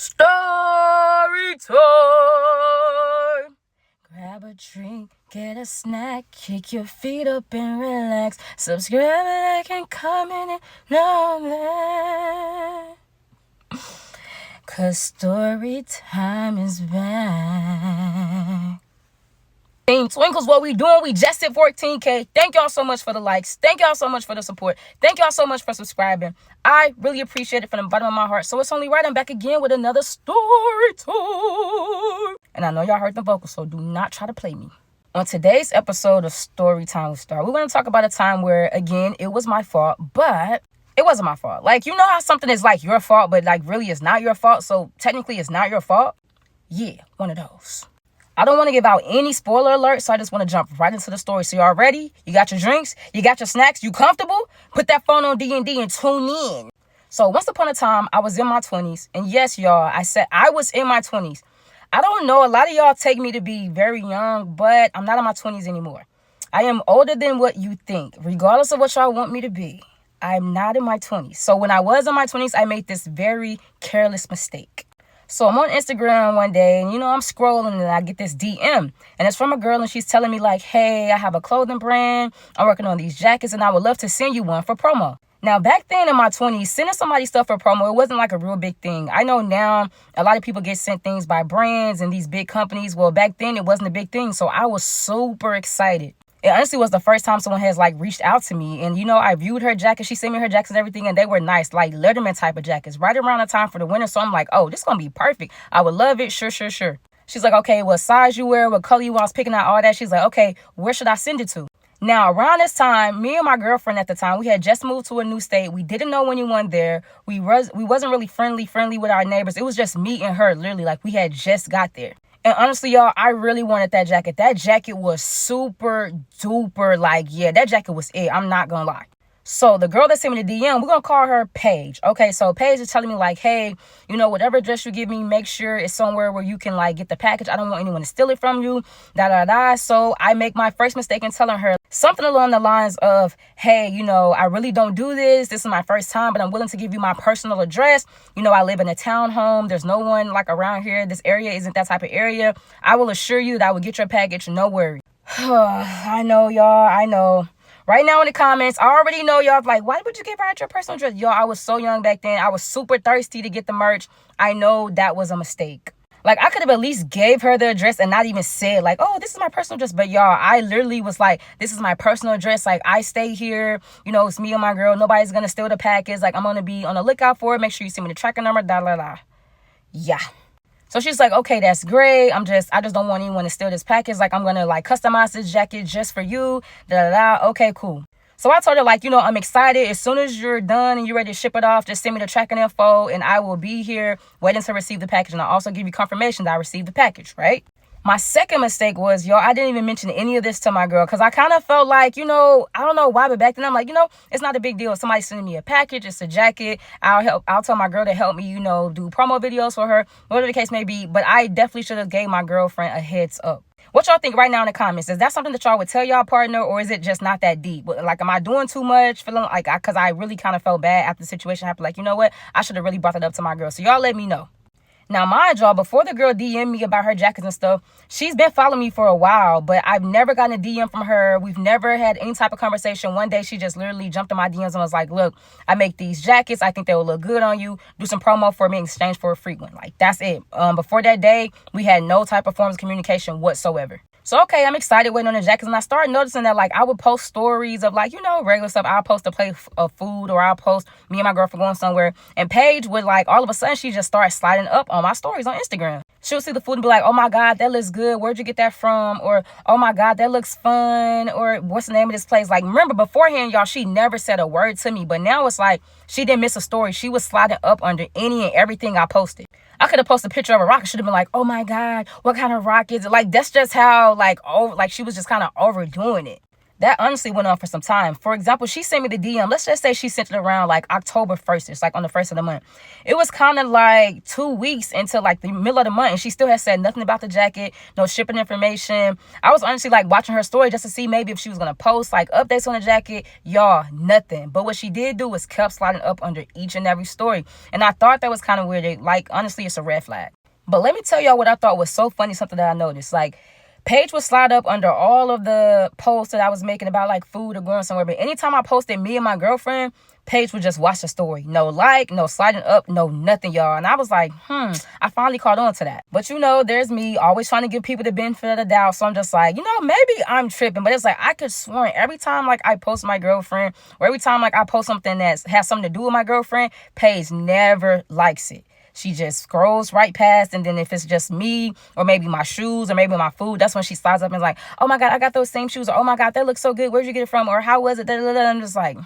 Story time. Grab a drink, get a snack, kick your feet up and relax. Subscribe, like, and comment and now that. Cause story time is back. Team Twinkles, what we doing? We just hit 14K. Thank y'all so much for the likes. Thank y'all so much for the support. Thank y'all so much for subscribing. I really appreciate it from the bottom of my heart. So it's only right I'm back again with another story time. And I know y'all heard the vocals, so do not try to play me. On today's episode of Story Time with Star, we're going to talk about a time where, again, it was my fault, but it wasn't my fault. Like, you know how something is like your fault, but like really it's not your fault, so technically it's not your fault? Yeah, one of those. I don't want to give out any spoiler alerts, so I just want to jump right into the story. So y'all ready? You got your drinks? You got your snacks? You comfortable? Put that phone on D&D and tune in. So once upon a time, I was in my 20s. And yes, y'all, I said I was in my 20s. I don't know. A lot of y'all take me to be very young, but I'm not in my 20s anymore. I am older than what you think, regardless of what y'all want me to be. I'm not in my 20s. So when I was in my 20s, I made this very careless mistake. So I'm on Instagram one day and, I'm scrolling and I get this DM and it's from a girl and she's telling me like, hey, I have a clothing brand. I'm working on these jackets and I would love to send you one for promo. Now, back then in my 20s, sending somebody stuff for promo, it wasn't like a real big thing. I know now a lot of people get sent things by brands and these big companies. Well, back then it wasn't a big thing. So I was super excited. It honestly was the first time someone has like reached out to me. And, I viewed her jacket. She sent me her jackets and everything. And they were nice, like Letterman type of jackets right around the time for the winter. So I'm like, oh, this is going to be perfect. I would love it. Sure. She's like, okay, what size you wear, what color you want. I was picking out all that. She's like, okay, where should I send it to? Now, around this time, me and my girlfriend at the time, we had just moved to a new state. We didn't know anyone there. We wasn't really friendly with our neighbors. It was just me and her, literally, like we had just got there. And honestly, y'all, I really wanted that jacket. That jacket was super duper, like, yeah, that jacket was it. I'm not gonna lie. So the girl that sent me the DM, we're gonna call her Paige. Okay, so Paige is telling me like, hey, whatever address you give me, make sure it's somewhere where you can like get the package. I don't want anyone to steal it from you. So I make my first mistake in telling her something along the lines of, hey, I really don't do this. This is my first time, but I'm willing to give you my personal address. I live in a townhome. There's no one like around here. This area isn't that type of area. I will assure you that I will get your package. No worry. I know, y'all. I know. Right now in the comments, I already know y'all like, why would you give her your personal address? Y'all, I was so young back then. I was super thirsty to get the merch. I know that was a mistake. Like, I could have at least gave her the address and not even said, like, oh, this is my personal address. But, y'all, I literally was like, this is my personal address. Like, I stay here. It's me and my girl. Nobody's going to steal the package. Like, I'm going to be on the lookout for it. Make sure you send me the tracking number. Yeah. So she's like, okay, that's great. I just don't want anyone to steal this package. Like, I'm going to, like, customize this jacket just for you. Okay, cool. So I told her, like, I'm excited. As soon as you're done and you're ready to ship it off, just send me the tracking info and I will be here waiting to receive the package. And I'll also give you confirmation that I received the package, right? My second mistake was, y'all, I didn't even mention any of this to my girl because I kind of felt like, I don't know why, but back then I'm like, it's not a big deal. If somebody's sending me a package, it's a jacket. I'll tell my girl to help me, do promo videos for her, whatever the case may be. But I definitely should have gave my girlfriend a heads up. What y'all think right now in the comments? Is that something that y'all would tell y'all partner, or is it just not that deep? Like, am I doing too much? Feeling like, because I really kind of felt bad after the situation happened. Like, you know what? I should have really brought that up to my girl. So y'all let me know. Now, mind y'all, before the girl DM'd me about her jackets and stuff, she's been following me for a while, but I've never gotten a DM from her. We've never had any type of conversation. One day, she just literally jumped in my DMs and was like, look, I make these jackets. I think they will look good on you. Do some promo for me in exchange for a free one. Like, that's it. Before that day, we had no type of forms of communication whatsoever. So, okay, I'm excited waiting on the jackets. And I started noticing that, like, I would post stories of, like, regular stuff. I'll post a plate of food, or I'll post me and my girlfriend going somewhere. And Paige would, like, all of a sudden, she just started sliding up on my stories on Instagram. She'll see the food and be like, oh, my God, that looks good. Where'd you get that from? Or, oh, my God, that looks fun. Or, what's the name of this place? Like, remember, beforehand, y'all, she never said a word to me. But now it's like she didn't miss a story. She was sliding up under any and everything I posted. I could have posted a picture of a rock. Should have been like, oh my God, what kind of rock is it? Like, that's just how, like she was just kind of overdoing it. That honestly went on for some time. For example, she sent me the DM. Let's just say she sent it around like October 1st. It's like on the 1st of the month. It was kind of like 2 weeks into like the middle of the month, and she still has said nothing about the jacket, no shipping information. I was honestly like watching her story just to see maybe if she was going to post like updates on the jacket. Y'all, nothing. But what she did do was kept sliding up under each and every story. And I thought that was kind of weird. Like, honestly, it's a red flag. But let me tell y'all what I thought was so funny, something that I noticed. Like, Paige would slide up under all of the posts that I was making about like food or going somewhere. But anytime I posted me and my girlfriend, Paige would just watch the story. No like, no sliding up, no nothing, y'all. And I was like, I finally caught on to that. But you know, there's me always trying to give people the benefit of the doubt. So I'm just like, you know, maybe I'm tripping. But it's like, I could swear every time like I post my girlfriend or every time like I post something that has something to do with my girlfriend, Paige never likes it. She just scrolls right past, and then if it's just me or maybe my shoes or maybe my food, that's when she slides up and is like, oh my God, I got those same shoes, or oh my God, that looks so good, where'd you get it from, or how was it? I'm just like,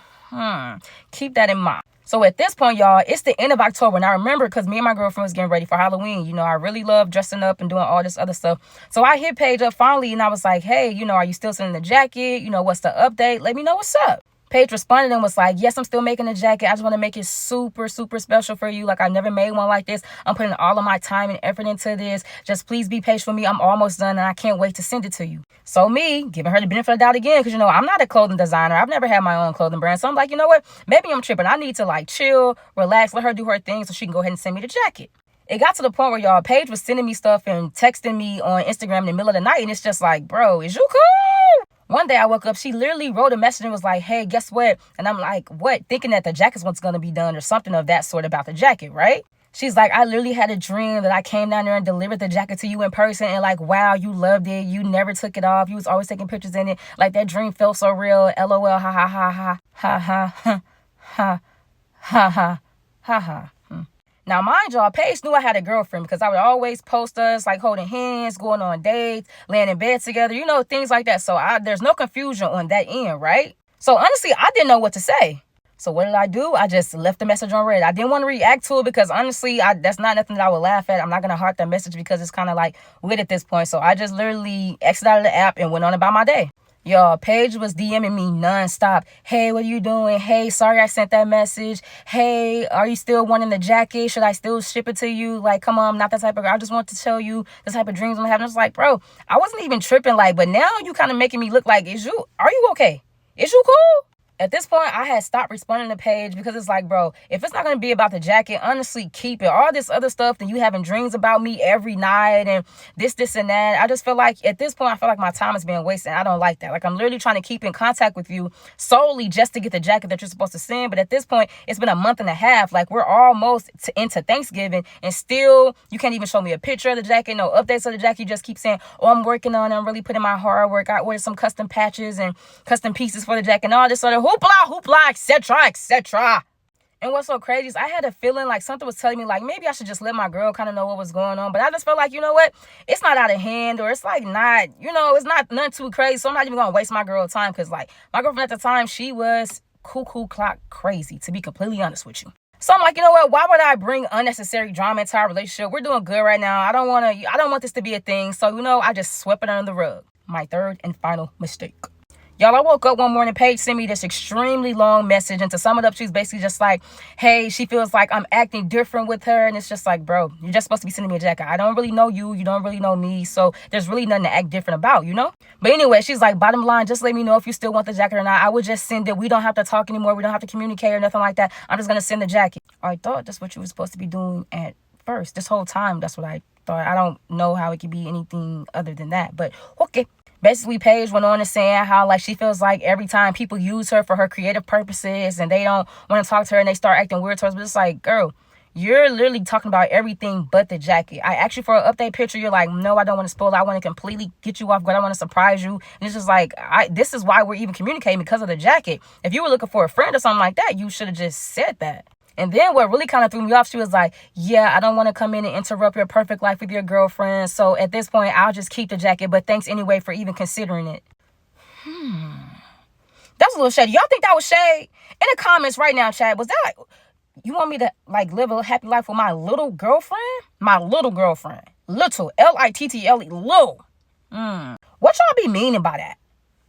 keep that in mind. So at this point, y'all, it's the end of October, and I remember because me and my girlfriend was getting ready for Halloween. You know, I really love dressing up and doing all this other stuff. So I hit Paige up finally, and I was like, hey, you know, are you still sending the jacket? You know, what's the update? Let me know what's up. Paige responded and was like, yes, I'm still making a jacket. I just want to make it super, super special for you. Like, I never made one like this. I'm putting all of my time and effort into this. Just please be patient with me. I'm almost done, and I can't wait to send it to you. So me, giving her the benefit of the doubt again, because, you know, I'm not a clothing designer. I've never had my own clothing brand. So I'm like, you know what? Maybe I'm tripping. I need to, like, chill, relax, let her do her thing so she can go ahead and send me the jacket. It got to the point where, y'all, Paige was sending me stuff and texting me on Instagram in the middle of the night, and it's just like, bro, is you cool? One day I woke up, she literally wrote a message and was like, hey, guess what? And I'm like, what? Thinking that the jacket's what's going to be done or something of that sort about the jacket, right? She's like, I literally had a dream that I came down there and delivered the jacket to you in person. And like, wow, you loved it. You never took it off. You was always taking pictures in it. Like, that dream felt so real. LOL, ha, ha, ha, ha, ha, ha, ha, ha, ha, ha, ha, ha. Now, mind y'all, Paige knew I had a girlfriend because I would always post us like holding hands, going on dates, laying in bed together, you know, things like that. So there's no confusion on that end, right? So honestly, I didn't know what to say. So what did I do? I just left the message on read. I didn't want to react to it because honestly, that's not nothing that I would laugh at. I'm not going to heart that message because it's kind of like weird at this point. So I just literally exited out of the app and went on about my day. Y'all, Paige was DMing me nonstop. Hey, what are you doing? Hey, sorry I sent that message. Hey, are you still wanting the jacket? Should I still ship it to you? Like, come on, I'm not that type of girl. I just want to tell you the type of dreams I'm having. I was like, bro, I wasn't even tripping. Like, but now you kind of making me look like, are you okay? Is you cool? At this point, I had stopped responding to Paige because it's like, bro, if it's not going to be about the jacket, honestly, keep it. All this other stuff, then you having dreams about me every night and this and that. I just feel like at this point, I feel like my time is being wasted. I don't like that. Like, I'm literally trying to keep in contact with you solely just to get the jacket that you're supposed to send. But at this point, it's been a month and a half. Like, we're almost into Thanksgiving and still you can't even show me a picture of the jacket, no updates of the jacket. You just keep saying, oh, I'm working on it. I'm really putting my hard work. I ordered some custom patches and custom pieces for the jacket and all this sort of hoopla, etc., etc. And what's so crazy is I had a feeling like something was telling me like maybe I should just let my girl kind of know what was going on. But I just felt like, you know what? It's not out of hand, or it's like not, you know, it's not nothing too crazy. So I'm not even going to waste my girl time because like my girlfriend at the time, she was cuckoo clock crazy, to be completely honest with you. So I'm like, you know what? Why would I bring unnecessary drama into our relationship? We're doing good right now. I don't want this to be a thing. So, you know, I just swept it under the rug. My third and final mistake. Y'all, I woke up one morning, Paige sent me this extremely long message, and to sum it up, she's basically just like, hey, she feels like I'm acting different with her, and it's just like, bro, you're just supposed to be sending me a jacket. I don't really know you. You don't really know me, so there's really nothing to act different about, you know? But anyway, she's like, bottom line, just let me know if you still want the jacket or not. I would just send it. We don't have to talk anymore. We don't have to communicate or nothing like that. I'm just going to send the jacket. I thought that's what you were supposed to be doing at first. This whole time, that's what I thought. I don't know how it could be anything other than that, but okay. Basically, Paige went on to saying how like she feels like every time people use her for her creative purposes and they don't want to talk to her and they start acting weird towards her. But it's like, girl, you're literally talking about everything but the jacket. I asked you for an update picture. You're like, no, I don't want to spoil it. I want to completely get you off guard. I want to surprise you. And it's just like, this is why we're even communicating, because of the jacket. If you were looking for a friend or something like that, you should have just said that. And then what really kind of threw me off, she was like, yeah, I don't want to come in and interrupt your perfect life with your girlfriend. So at this point, I'll just keep the jacket. But thanks anyway for even considering it. That's a little shady. Y'all think that was shade? In the comments right now, Chad, was that like, you want me to like live a happy life with my little girlfriend? My little girlfriend. Little. Little. What y'all be meaning by that?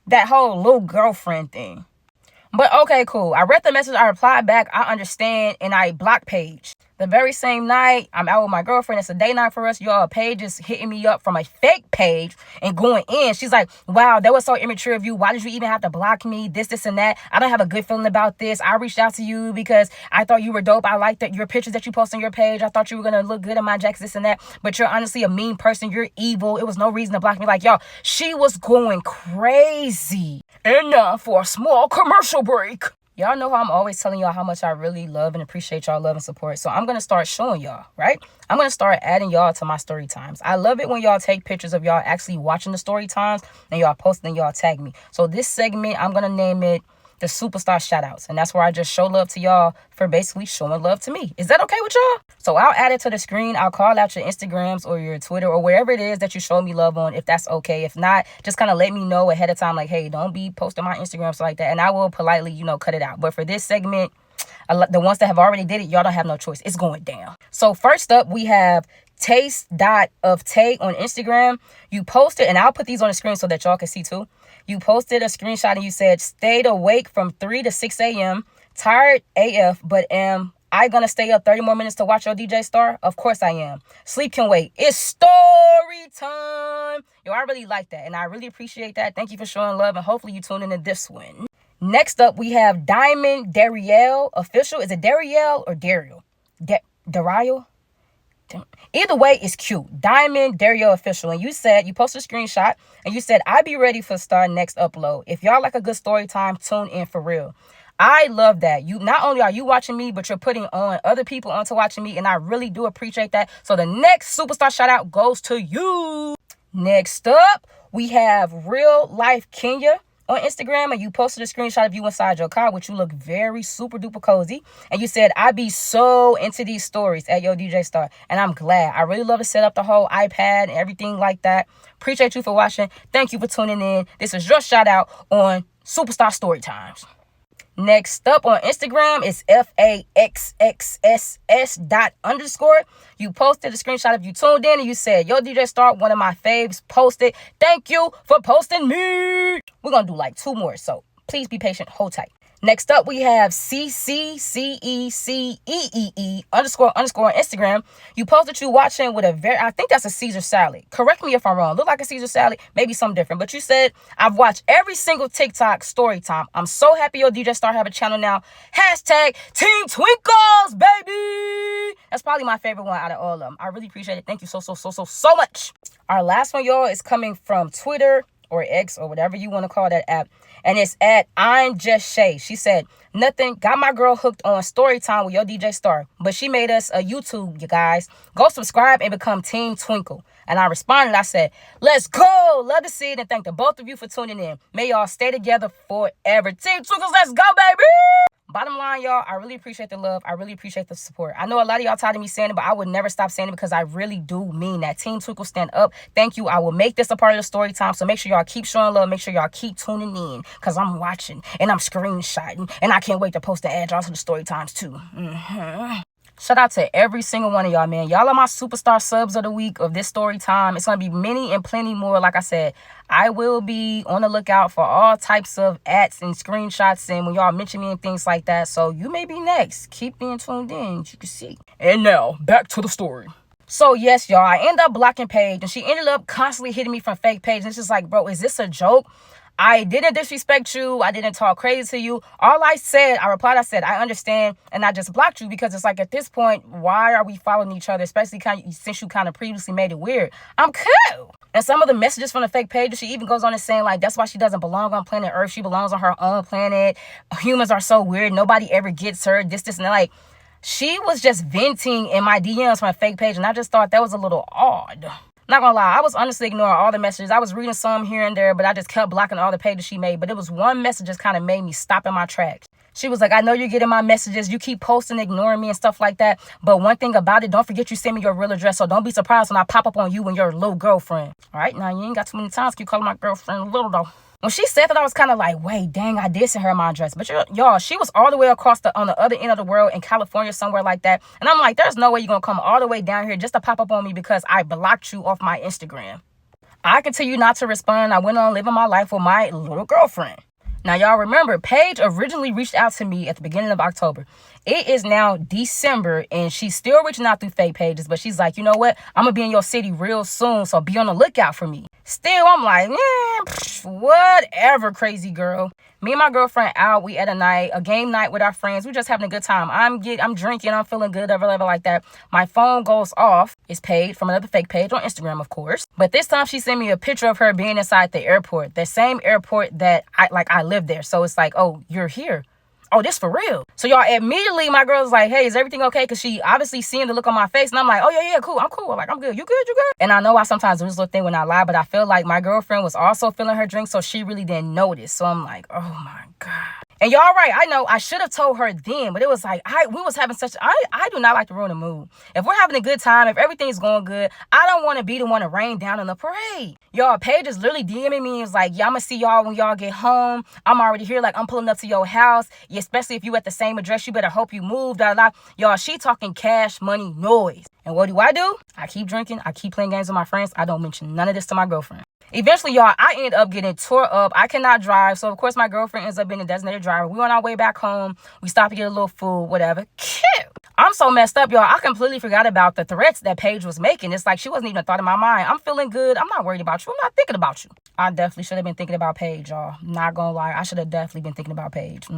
That whole little girlfriend thing. But okay, cool. I read the message. I replied back. I understand. And I blocked Paige. The very same night, I'm out with my girlfriend. It's a day night for us, y'all. Paige is hitting me up from a fake page and going in. She's like, wow, that was so immature of you. Why did you even have to block me? This, and that. I don't have a good feeling about this. I reached out to you because I thought you were dope. I liked your pictures that you post on your page. I thought you were going to look good in my jackets, this and that. But you're honestly a mean person. You're evil. It was no reason to block me. Like, y'all, she was going crazy. And now for a small commercial break. Y'all know how I'm always telling y'all how much I really love and appreciate y'all love and support. So I'm going to start showing y'all, right? I'm going to start adding y'all to my story times. I love it when y'all take pictures of y'all actually watching the story times and y'all post and y'all tag me. So this segment, I'm going to name it the Superstar Shoutouts. And that's where I just show love to y'all for basically showing love to me. Is that okay with y'all? So I'll add it to the screen. I'll call out your Instagrams or your Twitter or wherever it is that you show me love on, if that's okay. If not, just kind of let me know ahead of time, like, hey, don't be posting my Instagrams like that. And I will politely, cut it out. But for this segment, the ones that have already did it, y'all don't have no choice. It's going down. So first up, we have taste.of-tay on Instagram. You posted, and I'll put these on the screen so that y'all can see too. You posted a screenshot and you said, stayed awake from 3 to 6 a.m. Tired AF, but am I gonna stay up 30 more minutes to watch your DJ Star? Of course I am. Sleep can wait. It's story time. Yo, I really like that, and I really appreciate that. Thank you for showing love, and hopefully you tune into this one. Next up, we have Diamond Dariel Official. Is it Dariel or Daryl? Dariel? Either way, it's cute. Diamond Dario Official. And you posted a screenshot and you said, I'll be ready for Star next upload. If y'all like a good story time, tune in for real. I love that. You not only are you watching me, but you're putting on other people onto watching me. And I really do appreciate that. So the next superstar shout out goes to you. Next up, we have Real Life Kenya on Instagram, and you posted a screenshot of you inside your car, which you look very super duper cozy. And you said, I be so into these stories at Yo DJ Star. And I'm glad. I really love to set up the whole iPad and everything like that. Appreciate you for watching. Thank you for tuning in. This is your shout out on Superstar Story Times. Next up on Instagram is FAXXSS._. You posted a screenshot of you tuned in and you said, Yo DJ Star, one of my faves, posted. Thank you for posting me. We're going to do like 2 more, so please be patient. Hold tight. Next up, we have CCCECEEE __ on Instagram. You posted you watching with I think that's a Caesar salad. Correct me if I'm wrong. Look like a Caesar salad, maybe something different. But you said, I've watched every single TikTok story time. I'm so happy Yo DJ Star have a channel now. Hashtag Team Twinkles, baby. That's probably my favorite one out of all of them. I really appreciate it. Thank you so much. Our last one, y'all, is coming from Twitter or X or whatever you want to call that app. And it's at I'm Just Shay. She said, nothing, got my girl hooked on story time with Yo DJ Star. But she made us a YouTube, you guys. Go subscribe and become Team Twinkle. And I responded, I said, let's go. Love to see it and thank the both of you for tuning in. May y'all stay together forever. Team Twinkles, let's go, baby. Bottom line, y'all, I really appreciate the love. I really appreciate the support. I know a lot of y'all tired of me saying it, but I would never stop saying it because I really do mean that. Team Twinkle, stand up. Thank you. I will make this a part of the story time. So make sure y'all keep showing love. Make sure y'all keep tuning in because I'm watching and I'm screenshotting. And I can't wait to post the add y'all to the story times too. Shout out to every single one of y'all, man. Y'all are my superstar subs of the week of this story time. It's going to be many and plenty more. Like I said, I will be on the lookout for all types of ads and screenshots and when y'all mention me and things like that. So you may be next. Keep being tuned in, as you can see. And now, back to the story. So yes, y'all, I ended up blocking Paige and she ended up constantly hitting me from fake Paige. And it's just like, bro, is this a joke? I didn't disrespect you. I didn't talk crazy to you. All I replied, I said, I understand. And I just blocked you because it's like at this point, why are we following each other? Especially since you kind of previously made it weird. I'm cool. And some of the messages from the fake Paige, she even goes on and saying like, that's why she doesn't belong on planet Earth. She belongs on her own planet. Humans are so weird. Nobody ever gets her. This, and that. Like, she was just venting in my DMs from a fake Paige. And I just thought that was a little odd. Not gonna lie, I was honestly ignoring all the messages. I was reading some here and there, but I just kept blocking all the pages she made. But it was one message just kind of made me stop in my tracks. She was like, I know you're getting my messages. You keep posting, ignoring me and stuff like that. But one thing about it, don't forget you send me your real address. So don't be surprised when I pop up on you and your little girlfriend. All right, now you ain't got too many times. Keep calling my girlfriend little though. When she said that, I was kind of like, wait, dang, I did send her my address. But y'all, she was all the way across on the other end of the world in California, somewhere like that. And I'm like, there's no way you're going to come all the way down here just to pop up on me because I blocked you off my Instagram. I continue not to respond. I went on living my life with my little girlfriend. Now, y'all remember, Paige originally reached out to me at the beginning of October. It is now December, and she's still reaching out through fake pages, but she's like, you know what? I'm going to be in your city real soon, so be on the lookout for me. Still, I'm like, whatever, crazy girl. Me and my girlfriend out. We at a game night with our friends. We just having a good time. I'm drinking. I'm feeling good, whatever like that. My phone goes off. It's Paige from another fake page on Instagram, of course. But this time she sent me a picture of her being inside the airport. The same airport that I live there. So it's like, oh, you're here. Oh, this for real. So y'all, immediately my girl's like, hey, is everything okay? Because she obviously seeing the look on my face. And I'm like, oh, yeah, cool. I'm cool. Like, I'm good. You good? And I know I sometimes do this little thing when I lie, but I feel like my girlfriend was also feeling her drink, so she really didn't notice. So I'm like, oh my God. And y'all right, I know I should have told her then, but it was like, we was having I do not like to ruin the mood. If we're having a good time, if everything's going good, I don't want to be the one to rain down on the parade. Y'all, Paige is literally DMing me and was like, yeah, I'm going to see y'all when y'all get home. I'm already here. Like, I'm pulling up to your house. Yeah, especially if you at the same address, you better hope you move. Y'all, she talking cash money noise. And what do? I keep drinking. I keep playing games with my friends. I don't mention none of this to my girlfriend. Eventually, y'all, I end up getting tore up. I cannot drive. So, of course, my girlfriend ends up being a designated driver. We on our way back home. We stopped to get a little food, whatever. Cute. I'm so messed up, y'all. I completely forgot about the threats that Paige was making. It's like she wasn't even a thought in my mind. I'm feeling good. I'm not worried about you. I'm not thinking about you. I definitely should have been thinking about Paige, y'all. Not gonna lie. I should have definitely been thinking about Paige.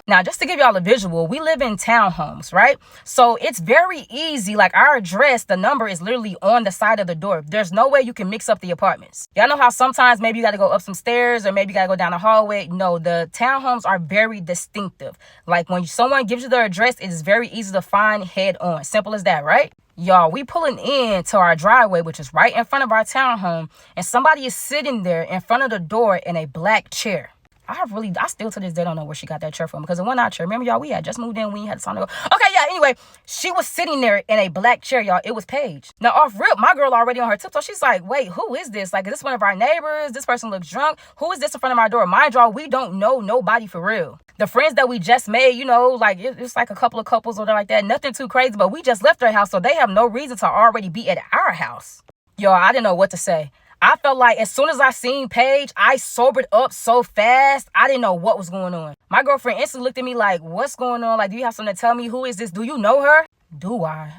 Now, just to give y'all a visual, we live in townhomes, right? So it's very easy. Like, our address, the number is literally on the side of the door. There's no way you can mix up the apartments. Y'all know how sometimes maybe you got to go up some stairs or maybe you got to go down the hallway? No, the townhomes are very distinctive. Like, when someone gives you their address, it is very easy to find head on. Simple as that, right? Y'all, we pulling in to our driveway, which is right in front of our townhome, and somebody is sitting there in front of the door in a black chair. I still to this day don't know where she got that chair from, because it wasn't our chair. Remember, y'all, we had just moved in. We had time to go. Okay, yeah, anyway, she was sitting there in a black chair, y'all. It was Paige. Now, off rip, my girl already on her tiptoe. She's like, wait, who is this? Like, is this one of our neighbors? This person looks drunk. Who is this in front of our door? Mind y'all, we don't know nobody for real. The friends that we just made, you know, like, it's like a couple of couples or like that. Nothing too crazy, but we just left their house, so they have no reason to already be at our house. Y'all, I didn't know what to say. I felt like as soon as I seen Paige, I sobered up so fast. I didn't know what was going on. My girlfriend instantly looked at me like, what's going on? Like, do you have something to tell me? Who is this? Do you know her? Do I?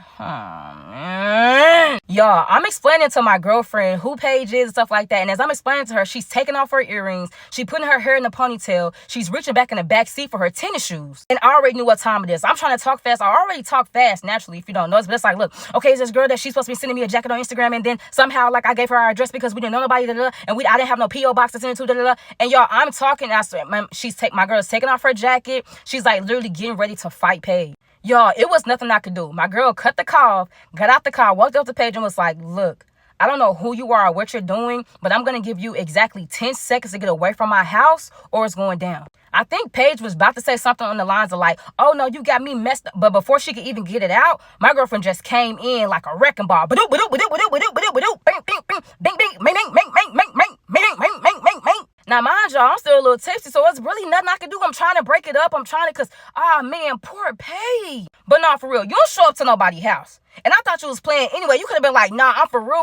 Y'all, I'm explaining to my girlfriend who Paige is and stuff like that. And as I'm explaining to her, she's taking off her earrings. She's putting her hair in a ponytail. She's reaching back in the back seat for her tennis shoes. And I already knew what time it is. I'm trying to talk fast. I already talk fast naturally, if you don't notice. But it's like, look, okay, it's this girl that she's supposed to be sending me a jacket on Instagram. And then somehow, like, I gave her our address because we didn't know nobody, and I didn't have no P.O. box to send it to, And y'all, I'm talking. My girl's taking off her jacket. She's like literally getting ready to fight Paige. Y'all, it was nothing I could do. My girl cut the call, got out the car, walked up to Paige and was like, look, I don't know who you are or what you're doing, but I'm going to give you exactly 10 seconds to get away from my house or it's going down. I think Paige was about to say something on the lines of like, oh, no, you got me messed up. But before she could even get it out, my girlfriend just came in like a wrecking ball. Now, mind y'all, I'm still a little tipsy, so it's really nothing I can do. I'm trying to break it up. Because, man, poor Paige. But nah, for real, you don't show up to nobody's house. And I thought you was playing anyway. You could have been like, nah, I'm for real.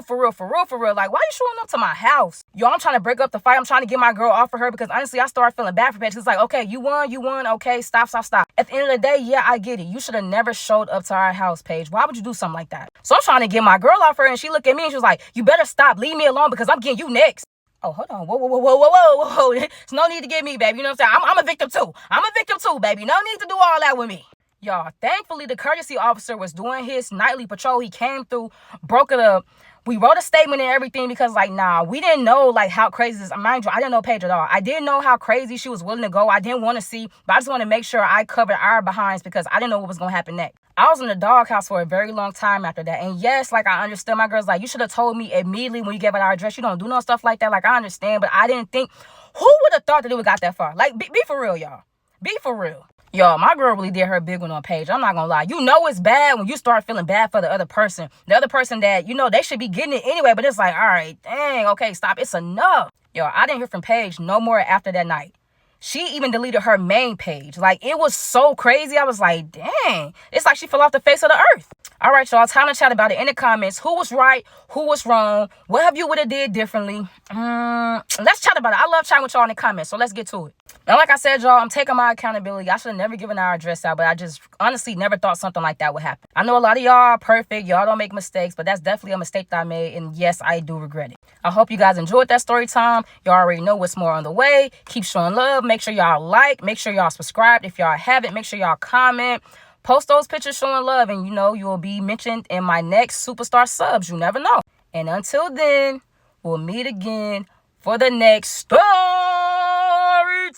Like, why you showing up to my house? Yo, I'm trying to break up the fight. I'm trying to get my girl off of her because honestly, I started feeling bad for Paige. It's like, okay, you won. Okay, stop. At the end of the day, yeah, I get it. You should have never showed up to our house, Paige. Why would you do something like that? So I'm trying to get my girl off her and she looked at me and she was like, you better stop. Leave me alone because I'm getting you next. Oh, hold on. Whoa. There's no need to get me, baby. You know what I'm saying? I'm a victim too, baby. No need to do all that with me. Y'all, thankfully, the courtesy officer was doing his nightly patrol. He came through, broke it up. We wrote a statement and everything because, like, nah, we didn't know, like, how crazy this. Mind you, I didn't know Paige at all. I didn't know how crazy she was willing to go. I didn't want to see, but I just want to make sure I covered our behinds because I didn't know what was going to happen next. I was in the doghouse for a very long time after that. And yes, like, I understood. My girl's like, you should have told me immediately when you gave out our address. You don't do no stuff like that. Like, I understand, but I didn't think, who would have thought that it would got that far? Like, be for real, y'all. Be for real. Y'all, my girl really did her big one on Paige. I'm not gonna lie. You know it's bad when you start feeling bad for the other person. The other person that, you know, they should be getting it anyway. But it's like, all right, dang, okay, stop. It's enough. Yo, I didn't hear from Paige no more after that night. She even deleted her main page. Like, it was so crazy. I was like, dang. It's like she fell off the face of the earth. All right, y'all. Time to chat about it in the comments. Who was right? Who was wrong? What have you would have did differently? Let's chat about it. I love chatting with y'all in the comments, so let's get to it. Now, like I said, y'all, I'm taking my accountability. I should have never given our address out, but I just honestly never thought something like that would happen. I know a lot of y'all are perfect. Y'all don't make mistakes, but that's definitely a mistake that I made, and yes, I do regret it. I hope you guys enjoyed that story time. Y'all already know what's more on the way. Keep showing love. Make sure y'all like. Make sure y'all subscribe. If y'all haven't, make sure y'all comment. Post those pictures showing love, and you know you will be mentioned in my next superstar subs. You never know. And until then, we'll meet again for the next story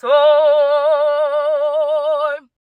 time.